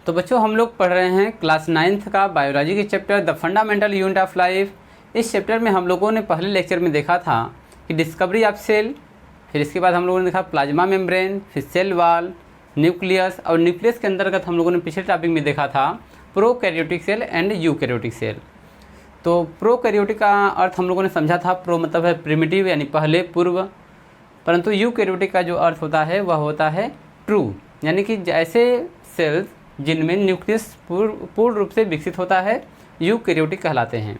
तो बच्चों हम लोग पढ़ रहे हैं क्लास 9th का बायोलॉजी के chapter the fundamental unit of life. इस चैप्टर में हम लोगों ने पहले लेक्चर में देखा था कि डिस्कवरी ऑफ सेल, फिर इसके बाद हम लोगों ने देखा प्लाज्मा मेम्ब्रेन, फिर सेल वॉल, न्यूक्लियस, और न्यूक्लियस के अंतर्गत हम लोगों ने पिछले टॉपिक में देखा था prokaryotic cell and eukaryotic cell. तो प्रोकैरियोटिक का अर्थ हम लोगों ने समझा था, प्रो मतलब है प्रिमिटिव यानी पहले, पूर्व, परंतु यूकैरियोटिक का जो अर्थ होता है वह होता है ट्रू, यानी कि ऐसे सेल्स जिनमें न्यूक्लियस पूर्ण रूप से विकसित होता है यूकैरियोटिक कहलाते हैं।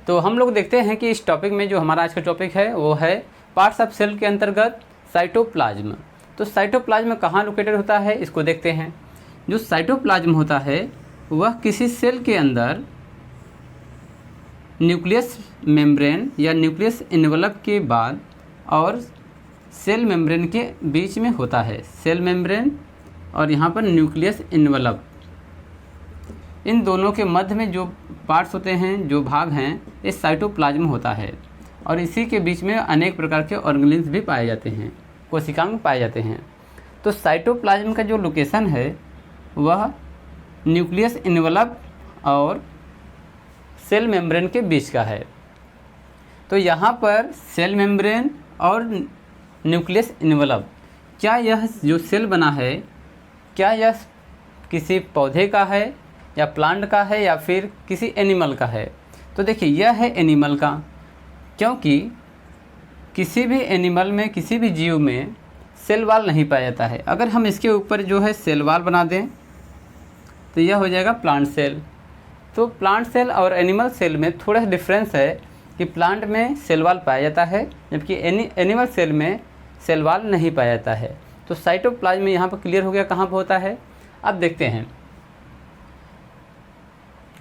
तो हम लोग देखते हैं कि इस टॉपिक में जो हमारा आज का टॉपिक है वो है पार्ट्स ऑफ सेल के अंतर्गत साइटोप्लाज्म। तो साइटोप्लाज्म कहाँ लोकेटेड होता है इसको देखते हैं। जो साइटोप्लाज्म होता है वह किसी सेल के अंदर न्यूक्लियस मेम्ब्रेन या न्यूक्लियस एनवलप के बाद और सेल मेम्ब्रेन के बीच में होता है। सेल मेम्ब्रेन और यहाँ पर न्यूक्लियस एनवलप, इन दोनों के मध्य में जो पार्ट्स होते हैं, जो भाग हैं, ये साइटोप्लाज्म होता है। और इसी के बीच में अनेक प्रकार के ऑर्गेनिल्स भी पाए जाते हैं, कोशिकांग पाए जाते हैं। तो साइटोप्लाज्म का जो लोकेशन है वह न्यूक्लियस एनवलप और सेल मेम्ब्रेन के बीच का है। तो यहाँ पर सेल मेम्ब्रेन और न्यूक्लियस एनवलप, क्या यह जो सेल बना है क्या यह किसी पौधे का है या प्लांट का है या फिर किसी एनिमल का है? तो देखिए यह है एनिमल का, क्योंकि किसी भी एनिमल में, किसी भी जीव में सेल वॉल नहीं पाया जाता है। अगर हम इसके ऊपर जो है सेल वॉल बना दें तो यह हो जाएगा प्लांट सेल। तो प्लांट सेल और एनिमल सेल में थोड़ा डिफरेंस है कि प्लांट में सेल वॉल पाया जाता है जबकि एनिमल सेल में सेल वॉल नहीं पाया जाता है। तो साइटोप्लाज्म यहाँ पर क्लियर हो गया कहाँ पर होता है। अब देखते हैं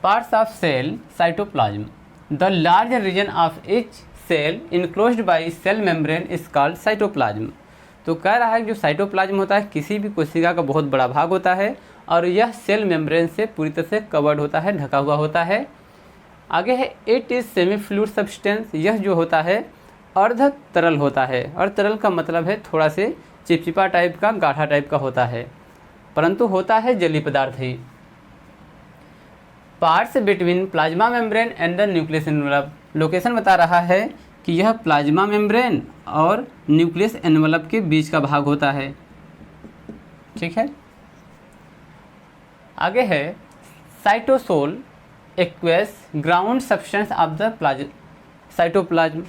parts of cell cytoplasm. The larger region of each cell enclosed by cell membrane is called cytoplasm. तो कह रहा है कि जो साइटोप्लाज्म होता है किसी भी कोशिका का बहुत बड़ा भाग होता है और यह सेल मेम्ब्रेन से पूरी तरह से कवर्ड होता है, ढका हुआ होता है। आगे है it is semi fluid substance. यह जो होता है अर्ध तरल होता है, और तरल का मतलब है थोड़ा से चिपचिपा टाइप का, गाढ़ा टाइप का होता है, परंतु होता है जलीय पदार्थ ही। Parts between plasma membrane and the nucleus envelope. Location बता रहा है कि यह प्लाज्मा मेम्ब्रेन और न्यूक्लियस एनवलप के बीच का भाग होता है। ठीक है। आगे है cytosol aqueous ground substance of the cytoplasm.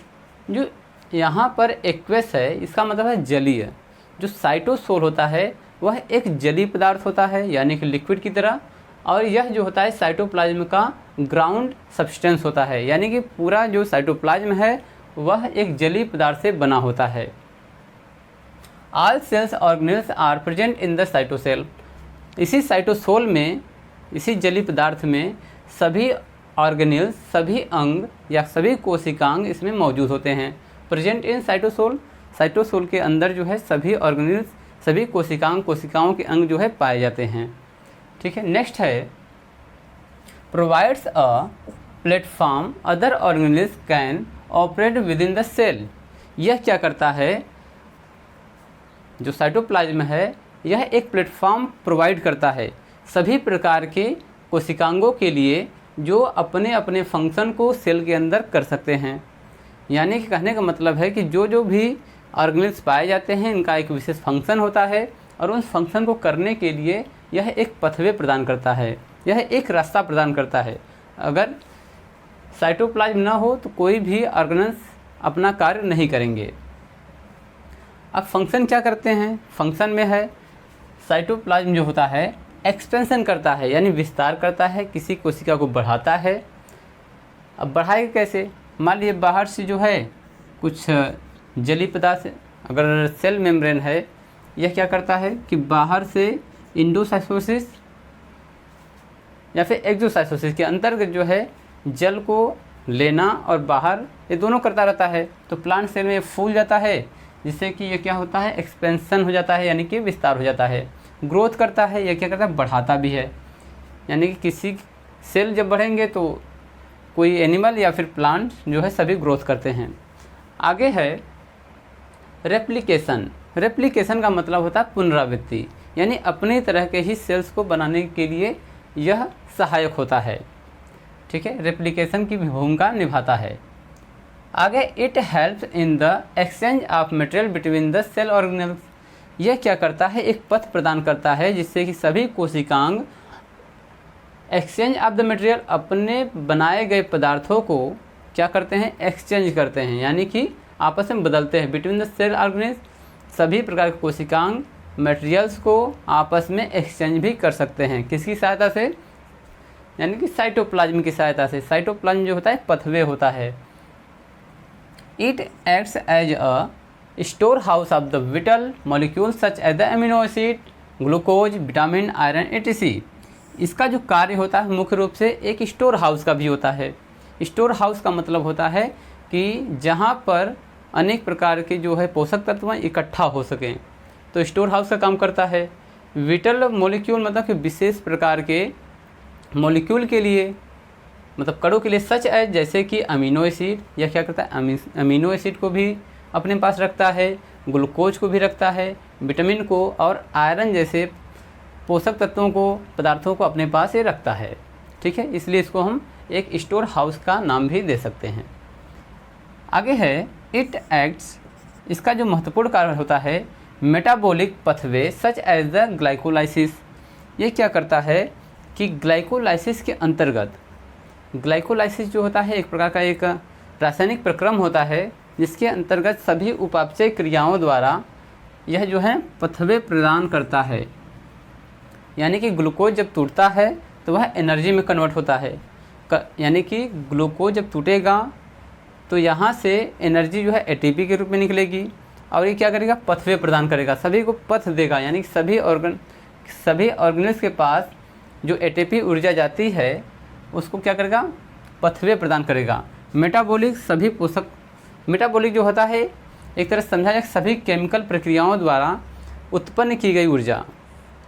जो यहाँ पर एक्वेस है इसका मतलब है जलीय। जो साइटोसोल होता है वह एक जलीय पदार्थ होता है यानी कि लिक्विड की तरह, और यह जो होता है साइटोप्लाज्म का ग्राउंड सब्सटेंस होता है, यानी कि पूरा जो साइटोप्लाज्म है वह एक जलीय पदार्थ से बना होता है। All cells organelles are present in the cytosol. इसी साइटोसोल में, इसी जलीय पदार्थ में सभी ऑर्गेनेल्स, सभी अंग या सभी कोशिकांग इसमें मौजूद होते हैं। प्रेजेंट इन साइटोसोल, साइटोसोल के अंदर जो है सभी ऑर्गेनेल्स, सभी कोशिकाओं के अंग जो है पाए जाते हैं। ठीक है। नेक्स्ट है provides a platform other organelles can operate within the cell. यह क्या करता है, जो साइटोप्लाज्म है यह एक प्लेटफॉर्म प्रोवाइड करता है सभी प्रकार के कोशिकांगों के लिए जो अपने अपने फंक्शन को सेल के अंदर कर सकते हैं। यानी कि कहने का मतलब है कि जो जो भी ऑर्गेनेल्स पाए जाते हैं इनका एक विशेष फंक्शन होता है और उस फंक्शन को करने के लिए यह एक पथवे प्रदान करता है, यह एक रास्ता प्रदान करता है। अगर साइटोप्लाज्म ना हो तो कोई भी ऑर्गेनेल्स अपना कार्य नहीं करेंगे। अब फंक्शन क्या करते हैं, फंक्शन में है साइटोप्लाज्म जो होता है एक्सपेंशन करता है यानी विस्तार करता है, किसी कोशिका को बढ़ाता है। अब बढ़ाएगा कैसे, मान लीजिए बाहर से जो है कुछ जलीय पदार्थ, अगर सेल मेम्ब्रेन है यह क्या करता है कि बाहर से इंडोसाइटोसिस या फिर एक्सोसाइटोसिस के अंतर्गत जो है जल को लेना और बाहर, ये दोनों करता रहता है। तो प्लांट सेल में फूल जाता है जिससे कि ये क्या होता है, एक्सपेंशन हो जाता है यानी कि विस्तार हो जाता है। ग्रोथ करता है, यह क्या करता है, बढ़ाता भी है। यानी कि किसी सेल जब बढ़ेंगे तो कोई एनिमल या फिर प्लांट जो है सभी ग्रोथ करते हैं। आगे है रेप्लिकेशन। रेप्लिकेशन का मतलब होता है पुनरावृत्ति, यानी अपने तरह के ही सेल्स को बनाने के लिए यह सहायक होता है। ठीक है, रेप्लिकेशन की भूमिका निभाता है। आगे, it helps in the exchange of material between the cell organelles. यह क्या करता है, एक पथ प्रदान करता है जिससे कि सभी कोशिकांग एक्सचेंज ऑफ द मटेरियल, अपने बनाए गए पदार्थों को क्या करते हैं, एक्सचेंज करते हैं, यानी कि आपस में बदलते हैं। बिटवीन द सेल ऑर्गेनेल्स, सभी प्रकार के कोशिकांग मटेरियल्स को आपस में एक्सचेंज भी कर सकते हैं। किसकी सहायता से, यानी कि साइटोप्लाज्म की सहायता से। साइटोप्लाज्म जो होता है पथवे होता है। It acts as a store house of the vital molecule such as the amino acid, glucose, vitamin, iron etc। इसका जो कार्य होता है मुख्य रूप से एक स्टोर हाउस का भी होता है। स्टोर हाउस का मतलब होता है कि जहाँ पर अनेक प्रकार के जो है पोषक तत्व इकट्ठा हो सकें, तो स्टोर हाउस का काम करता है। विटल मॉलिक्यूल मतलब कि विशेष प्रकार के मॉलिक्यूल के लिए, मतलब कणों के लिए, सच एज जैसे कि अमीनो एसिड, यह क्या करता है, अमीनो एसिड को भी अपने पास रखता है, ग्लूकोज को भी रखता है, विटामिन को और आयरन जैसे पोषक तत्वों को, पदार्थों को अपने पास ये रखता है। ठीक है, इसलिए इसको हम एक स्टोर हाउस का नाम भी दे सकते हैं। आगे है, इट एक्ट्स, इसका जो महत्वपूर्ण कार्य होता है metabolic pathway such as the glycolysis. ये क्या करता है कि ग्लाइकोलाइसिस के अंतर्गत, ग्लाइकोलाइसिस जो होता है एक प्रकार का एक रासायनिक प्रक्रम होता है जिसके अंतर्गत सभी उपापचय क्रियाओं द्वारा यह जो है पथवे प्रदान करता है। यानी कि ग्लूकोज जब टूटता है तो वह एनर्जी में कन्वर्ट होता है। यानी कि ग्लूकोज जब टूटेगा तो यहाँ से एनर्जी जो है एटीपी के रूप में निकलेगी और ये क्या करेगा, पथवे प्रदान करेगा, सभी को पथ देगा। यानी कि सभी ऑर्गेनेल्स के पास जो एटीपी ऊर्जा जाती है उसको क्या करेगा, पथवे प्रदान करेगा। मेटाबॉलिक, सभी पोषक, मेटाबॉलिक जो होता है एक तरह से समझा जाए सभी केमिकल प्रक्रियाओं द्वारा उत्पन्न की गई ऊर्जा।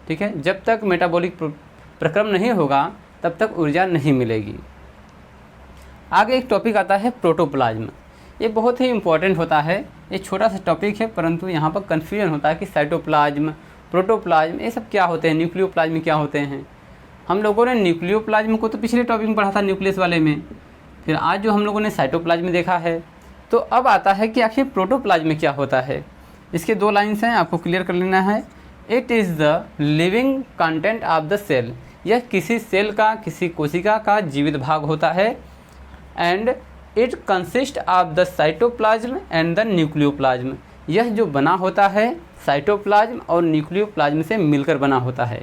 ठीक है, जब तक मेटाबॉलिक प्रक्रम नहीं होगा तब तक ऊर्जा नहीं मिलेगी। आगे एक टॉपिक आता है प्रोटोप्लाज्म। ये बहुत ही इम्पोर्टेंट होता है। ये छोटा सा टॉपिक है परंतु यहाँ पर कन्फ्यूजन होता है कि साइटोप्लाज्म, प्रोटोप्लाज्म ये सब क्या होते हैं, न्यूक्लियोप्लाज्म क्या होते हैं। हम लोगों ने न्यूक्लियोप्लाज्म को तो पिछले टॉपिक में पढ़ा था, न्यूक्लियस वाले में, फिर आज जो हम लोगों ने साइटोप्लाज्म देखा है। तो अब आता है कि आखिर प्रोटोप्लाज्म क्या होता है। इसके दो लाइन्स हैं, आपको क्लियर कर लेना है। It is the living content of the cell. यह किसी सेल का, किसी कोशिका का जीवित भाग होता है। And it consist of the cytoplasm and the nucleoplasm. यह जो बना होता है साइटोप्लाज्म और न्यूक्लियोप्लाज्म से मिलकर बना होता है।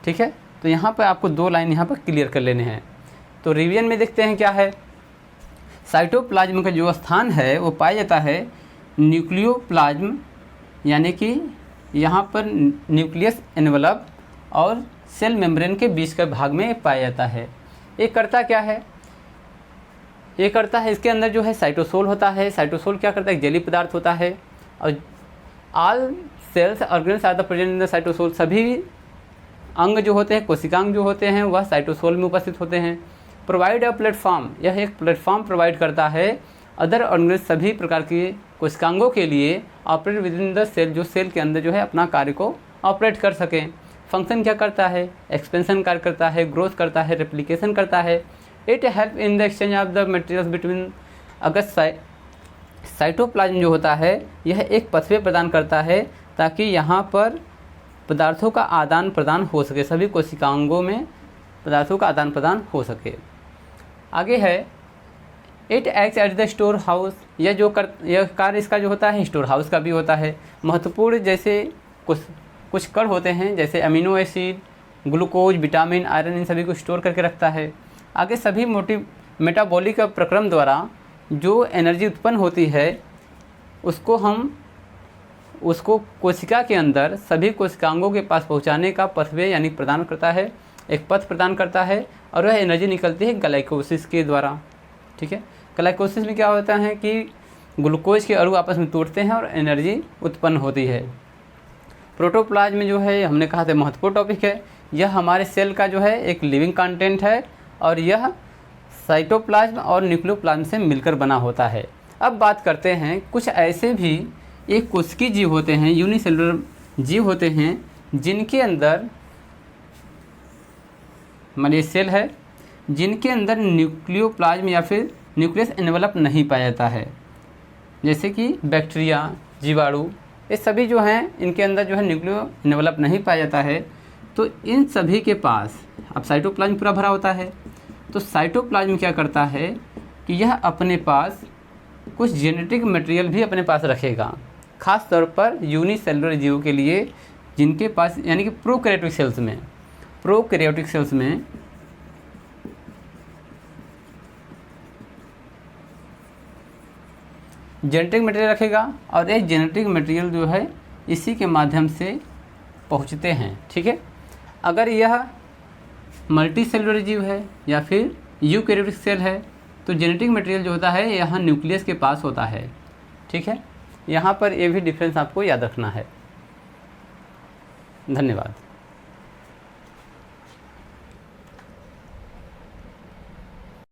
ठीक है, तो यहाँ पर आपको दो लाइन यहाँ पर क्लियर कर लेने हैं। तो रिवीजन में देखते हैं क्या है। साइटोप्लाज्म का जो स्थान है वो पाया जाता है न्यूक्लियोप्लाज्म, यानी कि यहाँ पर न्यूक्लियस एनवलप और सेल मेम्ब्रेन के बीच के भाग में पाया जाता है। ये करता क्या है, ये करता है इसके अंदर जो है साइटोसोल होता है। साइटोसोल क्या करता है, एक जेली पदार्थ होता है। और all cells organs are the present in the cytosol. सभी अंग जो होते हैं, कोशिकांग जो होते हैं वह साइटोसोल में उपस्थित होते हैं। प्रोवाइड अ प्लेटफॉर्म, यह एक प्लेटफॉर्म प्रोवाइड करता है अदर ऑर्गेन्स, सभी प्रकार के कोशिकांगों के लिए operate within the cell, जो सेल के अंदर जो है अपना कार्य को ऑपरेट कर सकें। फंक्शन क्या करता है, एक्सपेंशन कार्य करता है, ग्रोथ करता है, रेप्लिकेशन करता है। It help in the exchange of the materials between. अगर साइटोप्लाज्म जो होता है यह एक पथवे प्रदान करता है ताकि यहाँ पर पदार्थों का आदान प्रदान हो सके, सभी कोशिकांगों में पदार्थों का आदान प्रदान हो सके। आगे है, it acts at the store house. यह कार्य इसका जो होता है स्टोर हाउस का भी होता है। महत्वपूर्ण जैसे कुछ कण होते हैं जैसे amino acid, glucose, vitamin, iron, इन सभी को स्टोर करके रखता है। आगे सभी मेटाबॉलिक प्रक्रम द्वारा जो एनर्जी उत्पन्न होती है उसको कोशिका के अंदर सभी कोशिकांगों के पास पहुंचाने का पथवे यानी प्रदान करता है, एक पथ प्रदान करता है। और वह एनर्जी निकलती है ग्लाइकोसिस के द्वारा। ठीक है, ग्लाइकोसिस में क्या होता है कि ग्लूकोज के अणु आपस में टूटते हैं और एनर्जी उत्पन्न होती है। प्रोटोप्लाज्म में जो है हमने कहा था महत्वपूर्ण टॉपिक है। यह हमारे सेल का जो है एक लिविंग कंटेंट है और यह साइटोप्लाज्म और न्यूक्लियोप्लाज्म से मिलकर बना होता है। अब बात करते हैं कुछ ऐसे भी एक कोशिकीय जीव होते हैं, यूनिसेलुलर जीव होते हैं जिनके अंदर मान लीजिए सेल है जिनके अंदर न्यूक्लियोप्लाज्म या फिर न्यूक्लियस एनवलप नहीं पाया जाता है, जैसे कि बैक्टीरिया, जीवाणु, ये सभी जो हैं इनके अंदर जो है न्यूक्लियो एनवलप नहीं पाया जाता है। तो इन सभी के पास अब साइटोप्लाज्म पूरा भरा होता है, तो साइटोप्लाज्म क्या करता है कि यह अपने पास कुछ जेनेटिक मटेरियल भी अपने पास रखेगा, खास तौर पर यूनिसेलुलर जीवों के लिए जिनके पास यानी कि प्रोकैरियोटिक सेल्स में जेनेटिक मटेरियल रखेगा और ये जेनेटिक मटेरियल जो है इसी के माध्यम से पहुंचते हैं। ठीक है, अगर यह मल्टी सेलुलर जीव है या फिर यूकैरियोटिक सेल है तो जेनेटिक मटेरियल जो होता है यहाँ न्यूक्लियस के पास होता है। ठीक है, यहाँ पर ये भी डिफरेंस आपको याद रखना है। धन्यवाद।